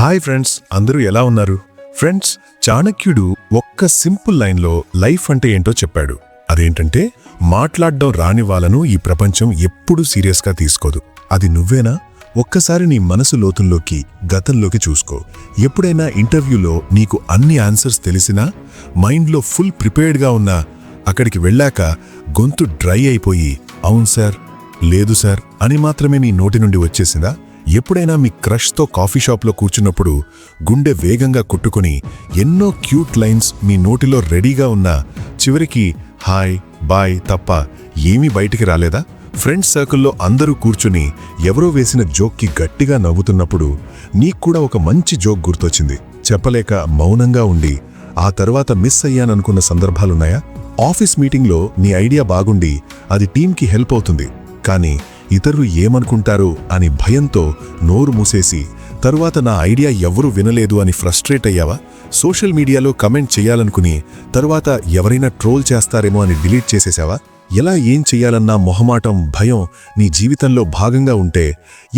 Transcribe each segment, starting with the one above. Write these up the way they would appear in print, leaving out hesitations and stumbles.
Hi friends, అందరూ ఎలా ఉన్నారు? ఫ్రెండ్స్, చాణక్యుడు ఒక్క సింపుల్ లైన్లో లైఫ్ అంటే ఏంటో చెప్పాడు. అదేంటంటే, మాట్లాడడం రాని వాళ్ళను ఈ ప్రపంచం ఎప్పుడూ సీరియస్గా తీసుకోదు. అది నువ్వేనా? ఒక్కసారి నీ మనసు లోతుల్లోకి, గతంలోకి చూసుకో. ఎప్పుడైనా ఇంటర్వ్యూలో నీకు అన్ని ఆన్సర్స్ తెలిసినా, మైండ్లో ఫుల్ ప్రిపేర్డ్గా ఉన్నా, అక్కడికి వెళ్ళాక గొంతు డ్రై అయిపోయి అవును సార్, లేదు సార్ అని మాత్రమే నీ నోటి నుండి వచ్చేసిందా? ఎప్పుడైనా మీ క్రష్తో కాఫీ షాప్లో కూర్చున్నప్పుడు గుండె వేగంగా కొట్టుకుని ఎన్నో క్యూట్ లైన్స్ మీ నోటిలో రెడీగా ఉన్నా చివరికి హాయ్ బాయ్ తప్ప ఏమీ బయటికి రాలేదా? ఫ్రెండ్స్ సర్కిల్లో అందరూ కూర్చుని ఎవరో వేసిన జోక్కి గట్టిగా నవ్వుతున్నప్పుడు నీకు కూడా ఒక మంచి జోక్ గుర్తొచ్చింది, చెప్పలేక మౌనంగా ఉండి ఆ తర్వాత మిస్ అయ్యాననుకున్న సందర్భాలున్నాయా? ఆఫీస్ మీటింగ్లో నీ ఐడియా బాగుండి అది టీంకి హెల్ప్ అవుతుంది, కానీ ఇతరులు ఏమనుకుంటారు అని భయంతో నోరు మూసేసి తరువాత నా ఐడియా ఎవరూ వినలేదు అని ఫ్రస్ట్రేట్ అయ్యావా? సోషల్ మీడియాలో కమెంట్ చేయాలనుకుని తరువాత ఎవరైనా ట్రోల్ చేస్తారేమో అని డిలీట్ చేసేసావా? ఎలా ఏం చెయ్యాలన్నా మొహమాటం, భయం నీ జీవితంలో భాగంగా ఉంటే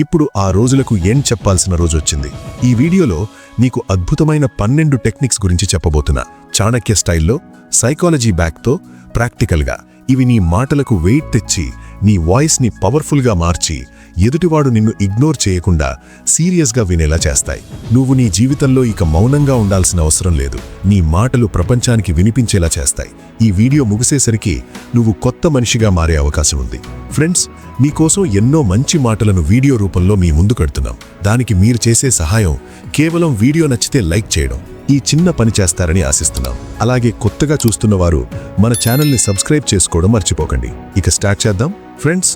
ఇప్పుడు ఆ రోజులకు ఏం చెప్పాల్సిన రోజొచ్చింది. ఈ వీడియోలో నీకు అద్భుతమైన 12 టెక్నిక్స్ గురించి చెప్పబోతున్నా. చాణక్య స్టైల్లో, సైకాలజీ బ్యాక్తో, ప్రాక్టికల్గా. ఇవి నీ మాటలకు వెయిట్ తెచ్చి, నీ వాయిస్ని పవర్ఫుల్గా మార్చి, ఎదుటివాడు నిన్ను ఇగ్నోర్ చేయకుండా సీరియస్గా వినేలా చేస్తాయి. నువ్వు నీ జీవితంలో ఇక మౌనంగా ఉండాల్సిన అవసరం లేదు. నీ మాటలు ప్రపంచానికి వినిపించేలా చేస్తాయి. ఈ వీడియో ముగిసేసరికి నువ్వు కొత్త మనిషిగా మారే అవకాశం ఉంది. ఫ్రెండ్స్, మీకోసం ఎన్నో మంచి మాటలను వీడియో రూపంలో మీ ముందు కడుతున్నాం. దానికి మీరు చేసే సహాయం కేవలం వీడియో నచ్చితే లైక్ చేయడం. ఈ చిన్న పని చేస్తారని ఆశిస్తున్నాం. అలాగే కొత్తగా చూస్తున్నవారు మన ఛానల్ని సబ్స్క్రైబ్ చేసుకోవడం మర్చిపోకండి. ఇక స్టార్ట్ చేద్దాం. ఫ్రెండ్స్,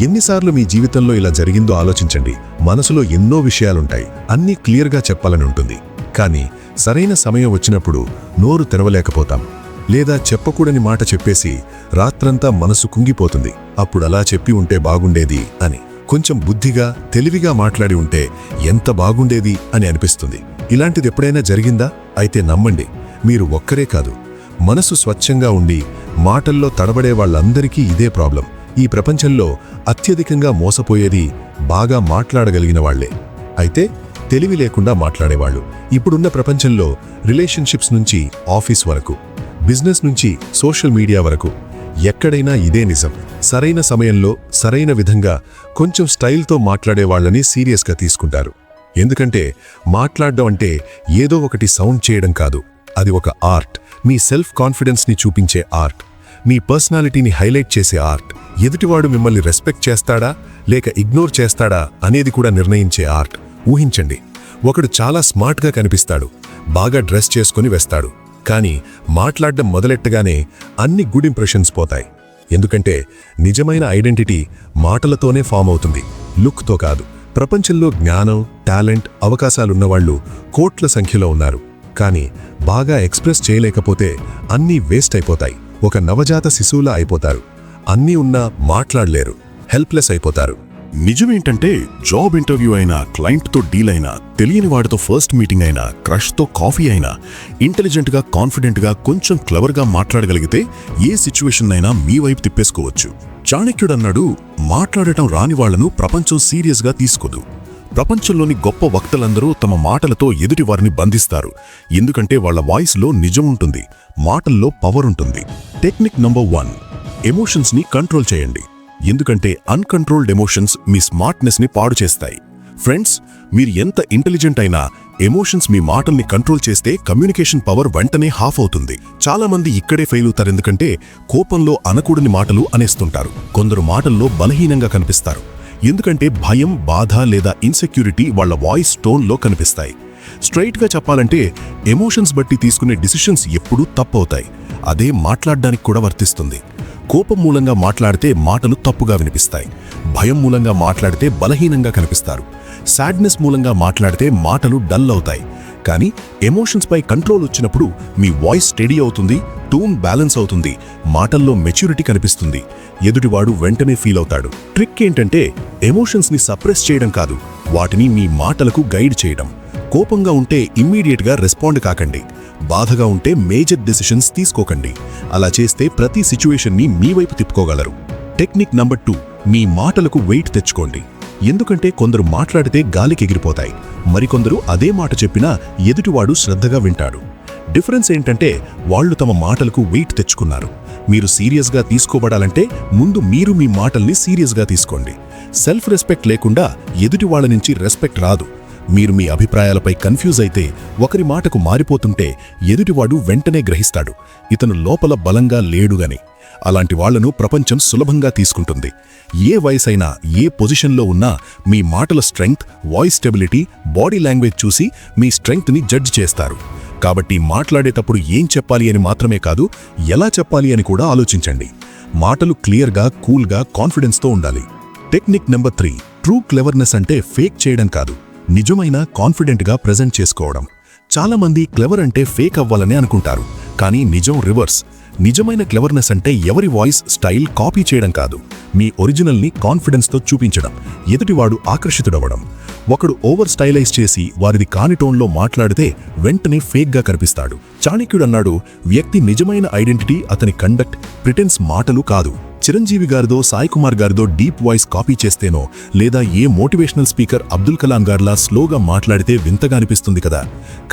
ఎన్నిసార్లు మీ జీవితంలో ఇలా జరిగిందో ఆలోచించండి. మనసులో ఎన్నో విషయాలుంటాయి, అన్నీ క్లియర్గా చెప్పాలని ఉంటుంది. కానీ సరైన సమయం వచ్చినప్పుడు నోరు తెరవలేకపోతాం, లేదా చెప్పకూడని మాట చెప్పేసి రాత్రంతా మనసు కుంగిపోతుంది. అప్పుడు అలా చెప్పి ఉంటే బాగుండేది అని, కొంచెం బుద్ధిగా, తెలివిగా మాట్లాడి ఉంటే ఎంత బాగుండేది అని అనిపిస్తుంది. ఇలాంటిది ఎప్పుడైనా జరిగిందా? అయితే నమ్మండి, మీరు ఒక్కరే కాదు. మనసు స్వచ్ఛంగా ఉండి మాటల్లో తడబడే వాళ్ళందరికీ ఇదే ప్రాబ్లం. ఈ ప్రపంచంలో అత్యధికంగా మోసపోయేది బాగా మాట్లాడగలిగిన వాళ్లే, అయితే తెలివి లేకుండా మాట్లాడేవాళ్ళు. ఇప్పుడున్న ప్రపంచంలో రిలేషన్షిప్స్ నుంచి ఆఫీస్ వరకు, బిజినెస్ నుంచి సోషల్ మీడియా వరకు ఎక్కడైనా ఇదే నిజం. సరైన సమయంలో, సరైన విధంగా, కొంచెం స్టైల్తో మాట్లాడే వాళ్ళని సీరియస్గా తీసుకుంటారు. ఎందుకంటే మాట్లాడడం అంటే ఏదో ఒకటి సౌండ్ చేయడం కాదు, అది ఒక ఆర్ట్. మీ సెల్ఫ్ కాన్ఫిడెన్స్ని చూపించే ఆర్ట్, మీ పర్సనాలిటీని హైలైట్ చేసే ఆర్ట్. ఎదుటివాడు మిమ్మల్ని రెస్పెక్ట్ చేస్తాడా లేక ఇగ్నోర్ చేస్తాడా అనేది కూడా నిర్ణయించే ఆర్ట్. ఊహించండి, ఒకడు చాలా స్మార్ట్గా కనిపిస్తాడు, బాగా డ్రెస్ చేసుకుని వేస్తాడు, కానీ మాట్లాడడం మొదలెట్టగానే అన్ని గుడ్ ఇంప్రెషన్స్ పోతాయి. ఎందుకంటే నిజమైన ఐడెంటిటీ మాటలతోనే ఫామ్ అవుతుంది, లుక్తో కాదు. ప్రపంచంలో జ్ఞానం, టాలెంట్, అవకాశాలున్నవాళ్లు కోట్ల సంఖ్యలో ఉన్నారు. కానీ బాగా ఎక్స్ప్రెస్ చేయలేకపోతే అన్నీ వేస్ట్ అయిపోతాయి. ఒక నవజాత శిశువులా అయిపోతారు. అన్నీ ఉన్నా మాట్లాడలేరు, హెల్ప్లెస్ అయిపోతారు. నిజమేంటంటే, జాబ్ ఇంటర్వ్యూ అయినా, క్లయింట్తో డీల్ అయినా, తెలియని వాడితో ఫస్ట్ మీటింగ్ అయినా, క్రష్తో కాఫీ అయినా, ఇంటెలిజెంట్గా, కాన్ఫిడెంట్గా, కొంచెం క్లవర్గా మాట్లాడగలిగితే ఏ సిచ్యువేషన్ అయినా మీ వైపు తిప్పేసుకోవచ్చు. చాణక్యుడన్నాడు, మాట్లాడటం రాని వాళ్లను ప్రపంచం సీరియస్గా తీసుకోదు. ప్రపంచంలోని గొప్ప వక్తలందరూ తమ మాటలతో ఎదుటివారిని బంధిస్తారు. ఎందుకంటే వాళ్ల వాయిస్లో నిజం ఉంటుంది, మాటల్లో పవర్ ఉంటుంది. టెక్నిక్ నంబర్ 1, ఎమోషన్స్ని కంట్రోల్ చేయండి. ఎందుకంటే అన్కంట్రోల్డ్ ఎమోషన్స్ మీ స్మార్ట్నెస్ని పాడు చేస్తాయి. ఫ్రెండ్స్, మీరు ఎంత ఇంటెలిజెంట్ అయినా ఎమోషన్స్ మీ మాటల్ని కంట్రోల్ చేస్తే కమ్యూనికేషన్ పవర్ వెంటనే హాఫ్ అవుతుంది. చాలామంది ఇక్కడే ఫెయిల్ అవుతారు, ఎందుకంటే కోపంలో అనకూడని మాటలు అనేస్తుంటారు. కొందరు మాటల్లో బలహీనంగా కనిపిస్తారు, ఎందుకంటే భయం, బాధ లేదా ఇన్సెక్యూరిటీ వాళ్ల వాయిస్ టోన్లో కనిపిస్తాయి. స్ట్రైట్గా చెప్పాలంటే ఎమోషన్స్ బట్టి తీసుకునే డిసిషన్స్ ఎప్పుడూ తప్పవుతాయి. అదే మాట్లాడడానికి కూడా వర్తిస్తుంది. కోపం మూలంగా మాట్లాడితే మాటలు తప్పుగా వినిపిస్తాయి. భయం మూలంగా మాట్లాడితే బలహీనంగా కనిపిస్తారు. సాడ్నెస్ మూలంగా మాట్లాడితే మాటలు డల్ అవుతాయి. కానీ ఎమోషన్స్పై కంట్రోల్ వచ్చినప్పుడు మీ వాయిస్ స్టెడీ అవుతుంది, టోన్ బ్యాలెన్స్ అవుతుంది, మాటల్లో మెచ్యూరిటీ కనిపిస్తుంది. ఎదుటివాడు వెంటనే ఫీల్ అవుతాడు. ట్రిక్ ఏంటంటే ఎమోషన్స్ని సప్రెస్ చేయడం కాదు, వాటిని మీ మాటలకు గైడ్ చేయడం. కోపంగా ఉంటే ఇమ్మీడియట్గా రెస్పాండ్ కాకండి. బాధగా ఉంటే మేజర్ డెసిషన్స్ తీసుకోకండి. అలా చేస్తే ప్రతి సిచ్యువేషన్ని మీ వైపు తిప్పుకోగలరు. టెక్నిక్ నంబర్ 2, మీ మాటలకు వెయిట్ తెచ్చుకోండి. ఎందుకంటే కొందరు మాట్లాడితే గాలికి ఎగిరిపోతాయి, మరికొందరు అదే మాట చెప్పినా ఎదుటివాడు శ్రద్ధగా వింటాడు. డిఫరెన్స్ ఏంటంటే వాళ్ళు తమ మాటలకు వెయిట్ తెచ్చుకున్నారు. మీరు సీరియస్గా తీసుకోబడాలంటే ముందు మీరు మీ మాటల్ని సీరియస్గా తీసుకోండి. సెల్ఫ్ రెస్పెక్ట్ లేకుండా ఎదుటి వాళ్ళ నుంచి రెస్పెక్ట్ రాదు. మీరు మీ అభిప్రాయాలపై కన్ఫ్యూజ్ అయితే, ఒకరి మాటకు మారిపోతుంటే ఎదుటివాడు వెంటనే గ్రహిస్తాడు, ఇతను లోపల బలంగా లేడుగని. అలాంటి వాళ్లను ప్రపంచం సులభంగా తీసుకుంటుంది. ఏ వయసైనా, ఏ పొజిషన్లో ఉన్నా మీ మాటల strength, voice stability, body language చూసి మీ స్ట్రెంగ్త్ని జడ్జ్ చేస్తారు. కాబట్టి మాట్లాడేటప్పుడు ఏం చెప్పాలి అని మాత్రమే కాదు, ఎలా చెప్పాలి అని కూడా ఆలోచించండి. మాటలు క్లియర్గా, కూల్గా, కాన్ఫిడెన్స్తో ఉండాలి. టెక్నిక్ నెంబర్ 3, ట్రూ క్లెవర్నెస్ అంటే ఫేక్ చేయడం కాదు, నిజమైన కాన్ఫిడెంట్గా ప్రెజెంట్ చేసుకోవడం. చాలామంది క్లెవర్ అంటే ఫేక్ అవ్వాలని అనుకుంటారు, కానీ నిజం రివర్స్. నిజమైన క్లెవర్నెస్ అంటే ఎవరి వాయిస్ స్టైల్ కాపీ చేయడం కాదు, మీ ఒరిజినల్ని కాన్ఫిడెన్స్తో చూపించడం, ఎదుటివాడు ఆకర్షితుడవడం. ఒకడు ఓవర్ స్టైలైజ్ చేసి వారిది కాని టోన్లో మాట్లాడితే వెంటనే ఫేక్గా కనిపిస్తాడు. చాణక్యుడన్నాడు, వ్యక్తి నిజమైన ఐడెంటిటీ అతని కండక్ట్, ప్రిటెన్స్ మాటలు కాదు. చిరంజీవి గారిదో, సాయి కుమార్ గారిదో డీప్ వాయిస్ కాపీ చేస్తేనో, లేదా ఏ మోటివేషనల్ స్పీకర్ అబ్దుల్ కలాం గారిలా స్లోగా మాట్లాడితే వింతగా అనిపిస్తుంది కదా.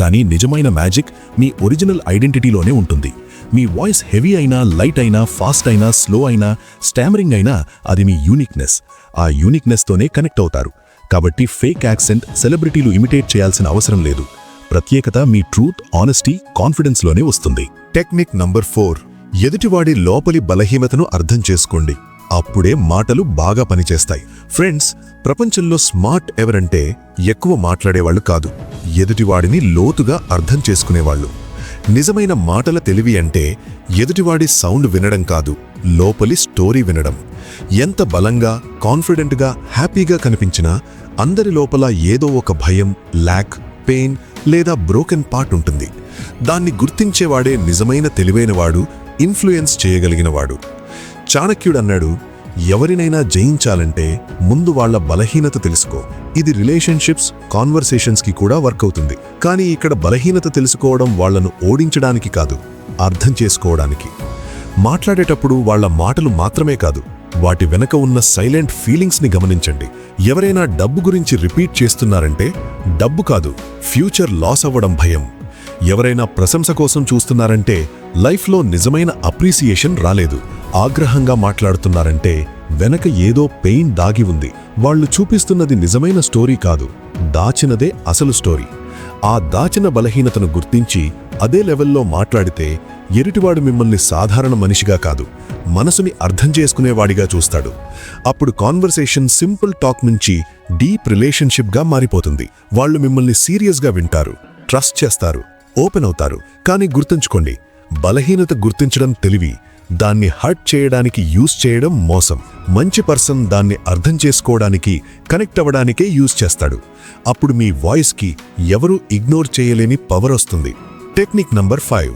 కానీ నిజమైన మ్యాజిక్ మీ ఒరిజినల్ ఐడెంటిటీలోనే ఉంటుంది. మీ వాయిస్ హెవీ అయినా, లైట్ అయినా, ఫాస్ట్ అయినా, స్లో అయినా, స్టామరింగ్ అయినా, అది మీ యూనిక్నెస్. ఆ యూనిక్నెస్తోనే కనెక్ట్ అవుతారు. కాబట్టి ఫేక్ యాక్సెంట్, సెలబ్రిటీలు ఇమిటేట్ చేయాల్సిన అవసరం లేదు. ప్రత్యేకత మీ ట్రూత్, ఆనెస్టీ, కాన్ఫిడెన్స్లోనే వస్తుంది. టెక్నిక్ నంబర్ 4, ఎదుటివాడి లోపలి బలహీనతను అర్థం చేసుకోండి. అప్పుడే మాటలు బాగా పనిచేస్తాయి. ఫ్రెండ్స్, ప్రపంచంలో స్మార్ట్ ఎవరంటే ఎక్కువ మాట్లాడేవాళ్లు కాదు, ఎదుటివాడిని లోతుగా అర్థం చేసుకునేవాళ్లు. నిజమైన మాటల తెలివి అంటే ఎదుటివాడి సౌండ్ వినడం కాదు, లోపలి స్టోరీ వినడం. ఎంత బలంగా, కాన్ఫిడెంట్గా, హ్యాపీగా కనిపించినా అందరి లోపల ఏదో ఒక భయం, ల్యాక్, పెయిన్ లేదా బ్రోకెన్ పార్ట్ ఉంటుంది. దాన్ని గుర్తించేవాడే నిజమైన తెలివైనవాడు, ఇన్ఫ్లుయెన్స్ చేయగలిగినవాడు. చాణక్యుడన్నాడు, ఎవరినైనా జయించాలంటే ముందు వాళ్ల బలహీనత తెలుసుకో. ఇది రిలేషన్షిప్స్, కాన్వర్సేషన్స్కి కూడా వర్క్ అవుతుంది. కానీ ఇక్కడ బలహీనత తెలుసుకోవడం వాళ్లను ఓడించడానికి కాదు, అర్థం చేసుకోవడానికి. మాట్లాడేటప్పుడు వాళ్ల మాటలు మాత్రమే కాదు, వాటి వెనక ఉన్న సైలెంట్ ఫీలింగ్స్ని గమనించండి. ఎవరైనా డబ్బు గురించి రిపీట్ చేస్తున్నారంటే డబ్బు కాదు, ఫ్యూచర్ లాస్ అవ్వడం భయం. ఎవరైనా ప్రశంస కోసం చూస్తున్నారంటే లైఫ్లో నిజమైన అప్రిసియేషన్ రాలేదు. ఆగ్రహంగా మాట్లాడుతున్నారంటే వెనక ఏదో పెయిన్ దాగి ఉంది. వాళ్ళు చూపిస్తున్నది నిజమైన స్టోరీ కాదు, దాచినదే అసలు స్టోరీ. ఆ దాచిన బలహీనతను గుర్తించి అదే లెవెల్లో మాట్లాడితే ఎదుటివాడు మిమ్మల్ని సాధారణ మనిషిగా కాదు, మనసుని అర్థం చేసుకునేవాడిగా చూస్తాడు. అప్పుడు కాన్వర్సేషన్ సింపుల్ టాక్ నుంచి డీప్ రిలేషన్షిప్గా మారిపోతుంది. వాళ్ళు మిమ్మల్ని సీరియస్గా వింటారు, ట్రస్ట్ చేస్తారు, ఓపెన్ అవుతారు. కానీ గుర్తుంచుకోండి, బలహీనత గుర్తించడం తెలివి, దాన్ని హర్ట్ చేయడానికి యూజ్ చేయడం మోసం. మంచి పర్సన్ దాన్ని అర్థం చేసుకోవడానికి, కనెక్ట్ అవ్వడానికే యూజ్ చేస్తాడు. అప్పుడు మీ వాయిస్కి ఎవరూ ఇగ్నోర్ చేయలేని పవర్ వస్తుంది. టెక్నిక్ నంబర్ 5,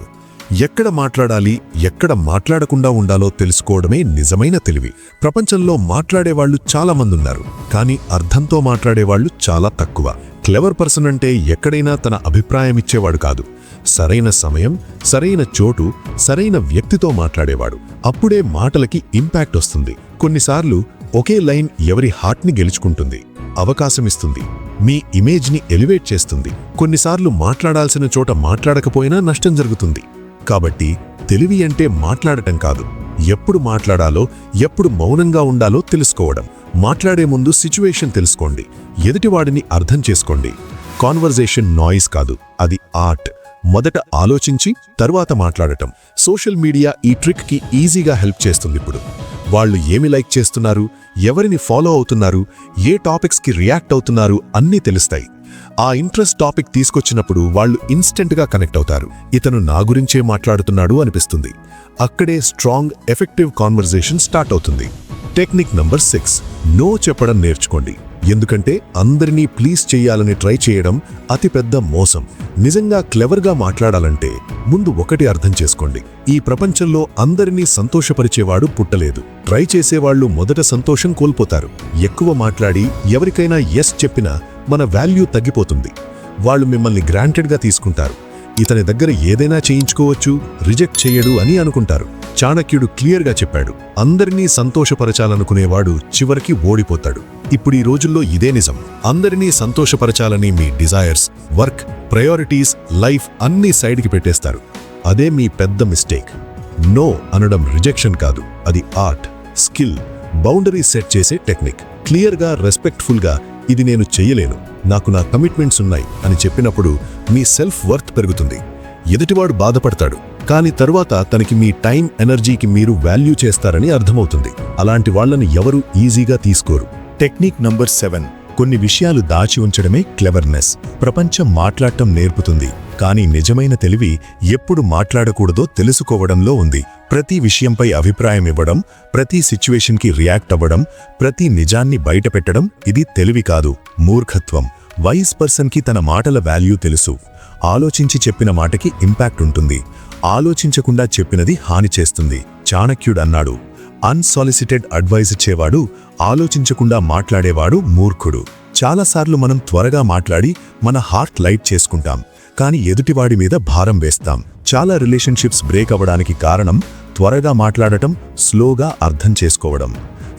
ఎక్కడ మాట్లాడాలి, ఎక్కడ మాట్లాడకుండా ఉండాలో తెలుసుకోవడమే నిజమైన తెలివి. ప్రపంచంలో మాట్లాడేవాళ్లు చాలామంది ఉన్నారు, కానీ అర్థంతో మాట్లాడేవాళ్లు చాలా తక్కువ. క్లెవర్ పర్సన్ అంటే ఎక్కడైనా తన అభిప్రాయం ఇచ్చేవాడు కాదు, సరైన సమయం, సరైన చోటు, సరైన వ్యక్తితో మాట్లాడేవాడు. అప్పుడే మాటలకి ఇంపాక్ట్ వస్తుంది. కొన్నిసార్లు ఒకే లైన్ ఎవరి హార్ట్ని గెలుచుకుంటుంది, అవకాశమిస్తుంది, మీ ఇమేజ్ని ఎలివేట్ చేస్తుంది. కొన్నిసార్లు మాట్లాడాల్సిన చోట మాట్లాడకపోయినా నష్టం జరుగుతుంది. కాబట్టి తెలివి అంటే మాట్లాడటం కాదు, ఎప్పుడు మాట్లాడాలో, ఎప్పుడు మౌనంగా ఉండాలో తెలుసుకోవడం. మాట్లాడే ముందు సిచ్యువేషన్ తెలుసుకోండి, ఎదుటివాడిని అర్థం చేసుకోండి. కాన్వర్జేషన్ నాయిస్ కాదు, అది ఆర్ట్. మొదట ఆలోచించి తరువాత మాట్లాడటం. సోషల్ మీడియా ఈ ట్రిక్కి ఈజీగా హెల్ప్ చేస్తుంది. ఇప్పుడు వాళ్ళు ఏమి లైక్ చేస్తున్నారు, ఎవరిని ఫాలో అవుతున్నారు, ఏ టాపిక్స్కి రియాక్ట్ అవుతున్నారు అన్నీ తెలుస్తాయి. ఆ ఇంట్రెస్ట్ టాపిక్ తీసుకొచ్చినప్పుడు వాళ్ళు ఇన్స్టెంట్గా కనెక్ట్ అవుతారు. ఇతను నా గురించే మాట్లాడుతున్నాడు అనిపిస్తుంది. అక్కడే స్ట్రాంగ్, ఎఫెక్టివ్ కాన్వర్జేషన్ స్టార్ట్ అవుతుంది. టెక్నిక్ నంబర్ 6, నో చెప్పడం నేర్చుకోండి. ఎందుకంటే అందరినీ ప్లీజ్ చేయాలని ట్రై చేయడం అతిపెద్ద మోసం. నిజంగా క్లెవర్గా మాట్లాడాలంటే ముందు ఒకటి అర్థం చేసుకోండి, ఈ ప్రపంచంలో అందరినీ సంతోషపరిచేవాడు పుట్టలేదు. ట్రై చేసేవాళ్లు మొదట సంతోషం కోల్పోతారు. ఎక్కువ మాట్లాడి ఎవరికైనా ఎస్ చెప్పినా మన వాల్యూ తగ్గిపోతుంది. వాళ్ళు మిమ్మల్ని గ్రాంటెడ్గా తీసుకుంటారు. ఇతని దగ్గర ఏదైనా చేయించుకోవచ్చు, రిజెక్ట్ చేయడు అని అనుకుంటారు. చాణక్యుడు క్లియర్గా చెప్పాడు, అందరినీ సంతోషపరచాలనుకునేవాడు చివరికి ఓడిపోతాడు. ఇప్పుడు ఈ రోజుల్లో ఇదే నిజం. అందరినీ సంతోషపరచాలని మీ డిజైర్స్, వర్క్, ప్రయారిటీస్, లైఫ్ అన్నీ సైడ్కి పెట్టేస్తారు. అదే మీ పెద్ద మిస్టేక్. నో అనడం రిజెక్షన్ కాదు, అది ఆర్ట్, స్కిల్, బౌండరీ సెట్ చేసే టెక్నిక్. క్లియర్గా, రెస్పెక్ట్ఫుల్గా ఇది నేను చెయ్యలేను, నాకు నా కమిట్మెంట్స్ ఉన్నాయి అని చెప్పినప్పుడు మీ సెల్ఫ్ వర్త్ పెరుగుతుంది. ఎదుటివాడు బాధపడతాడు, కానీ తరువాత తనకి మీ టైం, ఎనర్జీకి మీరు వాల్యూ చేస్తారని అర్థమవుతుంది. అలాంటి వాళ్లను ఎవరూ ఈజీగా తీసుకోరు. Technique number 7. కొన్ని విషయాలు దాచి ఉంచడమే క్లెవర్నెస్. ప్రపంచం మాట్లాడటం నేర్పుతుంది, కానీ నిజమైన తెలివి ఎప్పుడు మాట్లాడకూడదో తెలుసుకోవడంలో ఉంది. ప్రతి విషయంపై అభిప్రాయం ఇవ్వడం, ప్రతి సిచ్యువేషన్కి రియాక్ట్ అవ్వడం, ప్రతి నిజాన్ని బయటపెట్టడం ఇది తెలివి కాదు, మూర్ఖత్వం. వైస్ పర్సన్కి తన మాటల వాల్యూ తెలుసు. ఆలోచించి చెప్పిన మాటకి ఇంపాక్ట్ ఉంటుంది, ఆలోచించకుండా చెప్పినది హాని చేస్తుంది. చాణక్యుడు అన్నాడు, అన్సాలిసిటెడ్ అడ్వైజ్ ఇచ్చేవాడు, ఆలోచించకుండా మాట్లాడేవాడు మూర్ఖుడు. చాలాసార్లు మనం త్వరగా మాట్లాడి మన హార్ట్ లైట్ చేసుకుంటాం, కానీ ఎదుటివాడి మీద భారం వేస్తాం. చాలా రిలేషన్షిప్స్ బ్రేక్ అవ్వడానికి కారణం త్వరగా మాట్లాడటం, స్లోగా అర్థం చేసుకోవడం.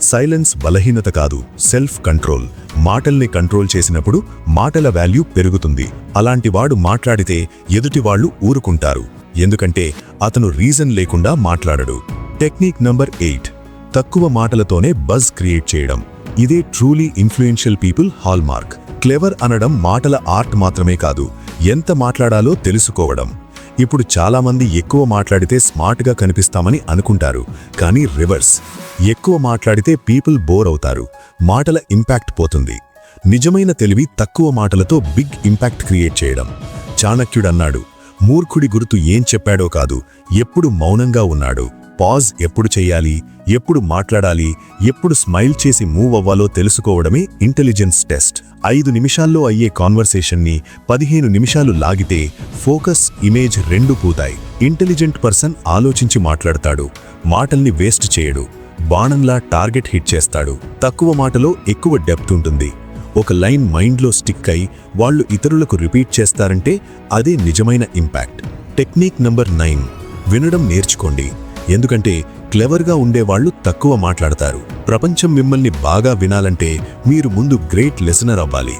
సైలెన్స్ బలహీనత కాదు, సెల్ఫ్ కంట్రోల్. మాటల్ని కంట్రోల్ చేసినప్పుడు మాటల వాల్యూ పెరుగుతుంది. అలాంటి వాడు మాట్లాడితే ఎదుటివాళ్లు ఊరుకుంటారు, ఎందుకంటే అతను రీజన్ లేకుండా మాట్లాడడు. Technique number 8. తక్కువ మాటలతోనే బజ్ క్రియేట్ చేయడం. ఇదే truly influential people hallmark. Clever అనడం మాటల ఆర్ట్ మాత్రమే కాదు, ఎంత మాట్లాడాలో తెలుసుకోవడం. ఇప్పుడు చాలామంది ఎక్కువ మాట్లాడితే స్మార్ట్గా కనిపిస్తామని అనుకుంటారు, కానీ రివర్స్. ఎక్కువ మాట్లాడితే పీపుల్ బోర్ అవుతారు, మాటల ఇంపాక్ట్ పోతుంది. నిజమైన తెలివి తక్కువ మాటలతో బిగ్ ఇంపాక్ట్ క్రియేట్ చేయడం. చాణక్యుడన్నాడు, మూర్ఖుడి గుర్తు ఏం చెప్పాడో కాదు, ఎప్పుడు మౌనంగా ఉన్నాడు. పాజ్ ఎప్పుడు చెయ్యాలి, ఎప్పుడు మాట్లాడాలి, ఎప్పుడు స్మైల్ చేసి మూవ్ అవ్వాలో తెలుసుకోవడమే ఇంటెలిజెన్స్ టెస్ట్. 5 నిమిషాల్లో అయ్యే కాన్వర్సేషన్ని 15 నిమిషాలు లాగితే ఫోకస్, ఇమేజ్ రెండూ పోతాయి. ఇంటెలిజెంట్ పర్సన్ ఆలోచించి మాట్లాడతాడు, మాటల్ని వేస్ట్ చేయడు, బాణంలా టార్గెట్ హిట్ చేస్తాడు. తక్కువ మాటలో ఎక్కువ డెప్త్ ఉంటుంది. ఒక లైన్ మైండ్లో స్టిక్ అయి వాళ్ళు ఇతరులకు రిపీట్ చేస్తారంటే అదే నిజమైన ఇంపాక్ట్. Technique number 9. వినడం నేర్చుకోండి. ఎందుకంటే క్లెవర్గా ఉండేవాళ్లు తక్కువ మాట్లాడతారు. ప్రపంచం మిమ్మల్ని బాగా వినాలంటే మీరు ముందు గ్రేట్ లిసనర్ అవ్వాలి.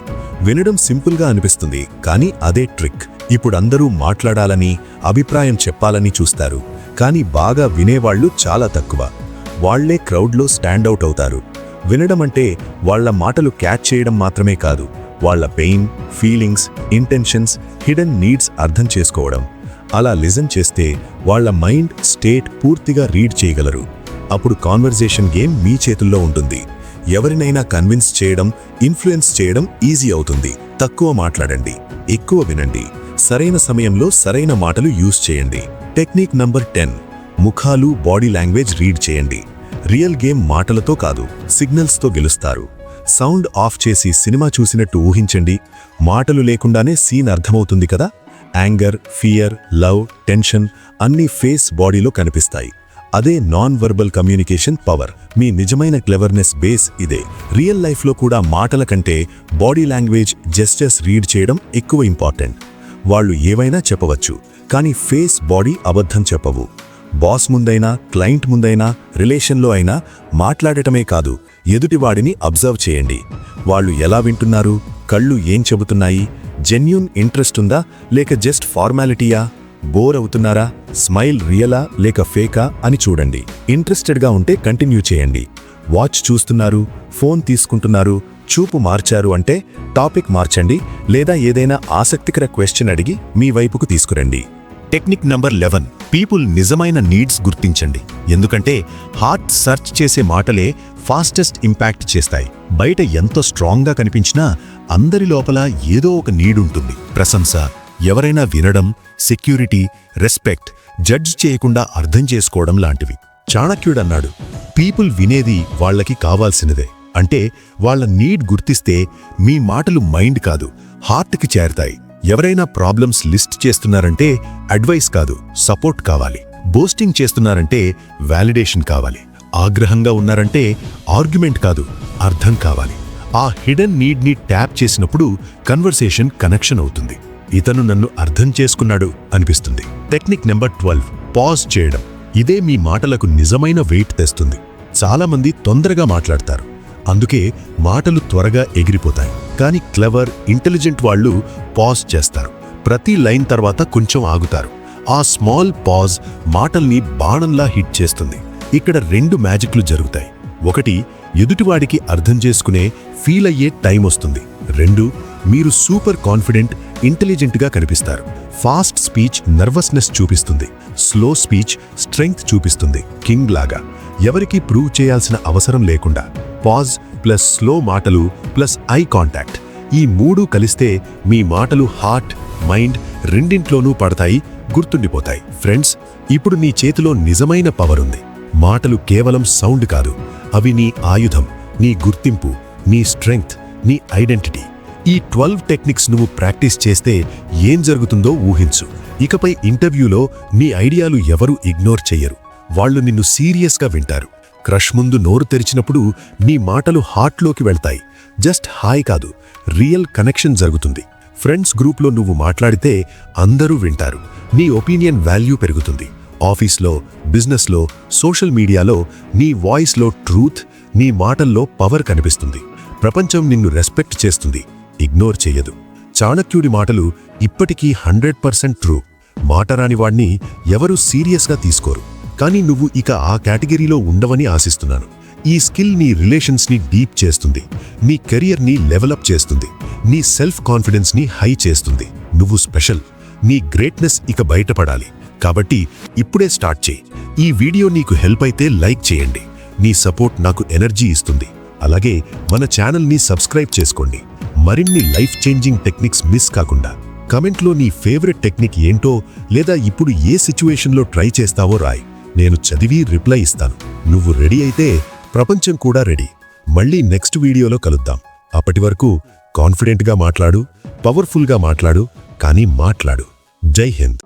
వినడం సింపుల్గా అనిపిస్తుంది, కానీ అదే ట్రిక్. ఇప్పుడు అందరూ మాట్లాడాలని, అభిప్రాయం చెప్పాలని చూస్తారు, కానీ బాగా వినేవాళ్లు చాలా తక్కువ. వాళ్లే క్రౌడ్లో స్టాండౌట్ అవుతారు. వినడం అంటే వాళ్ల మాటలు క్యాచ్ చేయడం మాత్రమే కాదు, వాళ్ల pain, feelings, intentions, hidden needs అర్థం చేసుకోవడం. అలా లిజన్ చేస్తే వాళ్ల మైండ్ స్టేట్ పూర్తిగా రీడ్ చేయగలరు. అప్పుడు కాన్వర్జేషన్ గేమ్ మీ చేతుల్లో ఉంటుంది. ఎవరినైనా కన్విన్స్ చేయడం, ఇన్ఫ్లుయెన్స్ చేయడం ఈజీ అవుతుంది. తక్కువ మాట్లాడండి, ఎక్కువ వినండి, సరైన సమయంలో సరైన మాటలు యూజ్ చేయండి. Technique number 10. ముఖాలు, బాడీ లాంగ్వేజ్ రీడ్ చేయండి. రియల్ గేమ్ మాటలతో కాదు, సిగ్నల్స్తో గెలుస్తారు. సౌండ్ ఆఫ్ చేసి సినిమా చూసినట్టు ఊహించండి, మాటలు లేకుండానే సీన్ అర్థమవుతుంది కదా. యాంగర్, ఫియర్, లవ్, టెన్షన్ అన్నీ ఫేస్, బాడీలో కనిపిస్తాయి. అదే నాన్ వర్బల్ కమ్యూనికేషన్ పవర్. మీ నిజమైన క్లెవర్నెస్ బేస్ ఇదే. రియల్ లైఫ్లో కూడా మాటల కంటే బాడీ లాంగ్వేజ్, జెస్చర్స్ రీడ్ చేయడం ఎక్కువ ఇంపార్టెంట్. వాళ్ళు ఏవైనా చెప్పవచ్చు, కానీ ఫేస్, బాడీ అబద్ధం చెప్పవు. బాస్ ముందైనా, క్లయింట్ ముందైనా, రిలేషన్లో అయినా మాట్లాడటమే కాదు, ఎదుటివాడిని అబ్జర్వ్ చేయండి. వాళ్ళు ఎలా వింటున్నారు, కళ్ళు ఏం చెబుతున్నాయి, జెన్యూన్ ఇంట్రెస్ట్ ఉందా లేక జస్ట్ ఫార్మాలిటీయా, బోర్ అవుతున్నారా, స్మైల్ రియలా లేక ఫేకా అని చూడండి. ఇంట్రెస్టెడ్గా ఉంటే కంటిన్యూ చేయండి. వాచ్ చూస్తున్నారు, ఫోన్ తీసుకుంటున్నారు, చూపు మార్చారు అంటే టాపిక్ మార్చండి, లేదా ఏదైనా ఆసక్తికర క్వశ్చన్ అడిగి మీ వైపుకు తీసుకురండి. Technique number 11. పీపుల్ నిజమైన నీడ్స్ గుర్తించండి. ఎందుకంటే హార్ట్ సెర్చ్ చేసే మాటలే ఫాస్టెస్ట్ ఇంపాక్ట్ చేస్తాయి. బయట ఎంతో స్ట్రాంగ్గా కనిపించినా అందరి లోపల ఏదో ఒక నీడ్ ఉంటుంది. ప్రశంస, ఎవరైనా వినడం, సెక్యూరిటీ, రెస్పెక్ట్, జడ్జ్ చేయకుండా అర్థం చేసుకోవడం లాంటివి. చాణక్యుడన్నాడు, పీపుల్ వినేది వాళ్లకి కావాల్సినదే. అంటే వాళ్ల నీడ్ గుర్తిస్తే మీ మాటలు మైండ్ కాదు, హార్ట్కి చేరతాయి. ఎవరైనా ప్రాబ్లమ్స్ లిస్ట్ చేస్తున్నారంటే అడ్వైస్ కాదు, సపోర్ట్ కావాలి. బోస్టింగ్ చేస్తున్నారంటే వాలిడేషన్ కావాలి. ఆగ్రహంగా ఉన్నారంటే ఆర్గ్యుమెంట్ కాదు, అర్థం కావాలి. ఆ హిడెన్ నీడ్ని ట్యాప్ చేసినప్పుడు కన్వర్సేషన్ కనెక్షన్ అవుతుంది. ఇతను నన్ను అర్థం చేసుకున్నాడు అనిపిస్తుంది. Technique number 12. పాజ్ చేయడం. ఇదే మీ మాటలకు నిజమైన వెయిట్ తెస్తుంది. చాలామంది తొందరగా మాట్లాడతారు, అందుకే మాటలు త్వరగా ఎగిరిపోతాయి. కానీ క్లెవర్, ఇంటెలిజెంట్ వాళ్ళు పాజ్ చేస్తారు. ప్రతి లైన్ తర్వాత కొంచెం ఆగుతారు. ఆ స్మాల్ పాజ్ మాటల్ని బాణంలా హిట్ చేస్తుంది. ఇక్కడ 2 మ్యాజిక్లు జరుగుతాయి. 1, ఎదుటివాడికి అర్థం చేసుకునే ఫీల్ అయ్యే టైం వస్తుంది. 2, మీరు సూపర్ కాన్ఫిడెంట్, ఇంటెలిజెంట్గా కనిపిస్తారు. ఫాస్ట్ స్పీచ్ నర్వస్నెస్ చూపిస్తుంది. స్లో స్పీచ్ స్ట్రెంగ్త్ చూపిస్తుంది. కింగ్ లాగా ఎవరికి ప్రూవ్ చేయాల్సిన అవసరం లేకుండా. పాజ్ ప్లస్ స్లో మాటలు ప్లస్ ఐ కాంటాక్ట్, ఈ 3 కలిస్తే మీ మాటలు హార్ట్, మైండ్ రెండింట్లోనూ పడతాయి, గుర్తుండిపోతాయి. ఫ్రెండ్స్, ఇప్పుడు నీ చేతిలో నిజమైన పవర్ ఉంది. మాటలు కేవలం సౌండ్ కాదు, అవి నీ ఆయుధం, నీ గుర్తింపు, నీ స్ట్రెంగ్త్, నీ ఐడెంటిటీ. ఈ 12 టెక్నిక్స్ నువ్వు ప్రాక్టీస్ చేస్తే ఏం జరుగుతుందో ఊహించు. ఇకపై ఇంటర్వ్యూలో నీ ఐడియాలు ఎవరూ ఇగ్నోర్ చెయ్యరు. వాళ్ళు నిన్ను సీరియస్గా వింటారు. క్రష్ ముందు నోరు తెరిచినప్పుడు నీ మాటలు హార్ట్లోకి వెళ్తాయి. జస్ట్ హాయ్ కాదు, రియల్ కనెక్షన్ జరుగుతుంది. ఫ్రెండ్స్ గ్రూప్లో నువ్వు మాట్లాడితే అందరూ వింటారు. నీ ఒపీనియన్ వాల్యూ పెరుగుతుంది. ఆఫీస్లో, బిజినెస్లో, సోషల్ మీడియాలో నీ వాయిస్లో ట్రూత్, నీ మాటల్లో పవర్ కనిపిస్తుంది. ప్రపంచం నిన్ను రెస్పెక్ట్ చేస్తుంది, ఇగ్నోర్ చెయ్యదు. చాణక్యుడి మాటలు ఇప్పటికీ 100% ట్రూ. మాటరాని వాణ్ణి ఎవరూ సీరియస్గా తీసుకోరు. కానీ నువ్వు ఇక ఆ కేటగిరీలో ఉండవని ఆశిస్తున్నాను. ఈ స్కిల్ నీ రిలేషన్స్ని డీప్ చేస్తుంది, నీ కెరియర్ని లెవలప్ చేస్తుంది, నీ సెల్ఫ్ కాన్ఫిడెన్స్ని హై చేస్తుంది. నువ్వు స్పెషల్. నీ గ్రేట్నెస్ ఇక బయటపడాలి. కాబట్టి ఇప్పుడే స్టార్ట్ చేయి. ఈ వీడియో నీకు హెల్ప్ అయితే లైక్ చేయండి. నీ సపోర్ట్ నాకు ఎనర్జీ ఇస్తుంది. అలాగే మన ఛానల్ని సబ్స్క్రైబ్ చేసుకోండి. మరిన్ని లైఫ్ చేంజింగ్ టెక్నిక్స్ మిస్ కాకుండా. కమెంట్లో నీ ఫేవరెట్ టెక్నిక్ ఏంటో, లేదా ఇప్పుడు ఏ సిచ్యువేషన్లో ట్రై చేస్తావో రాయ్. నేను చదివి రిప్లై ఇస్తాను. నువ్వు రెడీ అయితే ప్రపంచం కూడా రెడీ. మళ్ళీ నెక్స్ట్ వీడియోలో కలుద్దాం. అప్పటి వరకు కాన్ఫిడెంట్గా మాట్లాడు, పవర్ఫుల్గా మాట్లాడు, కానీ మాట్లాడు. జై హింద్.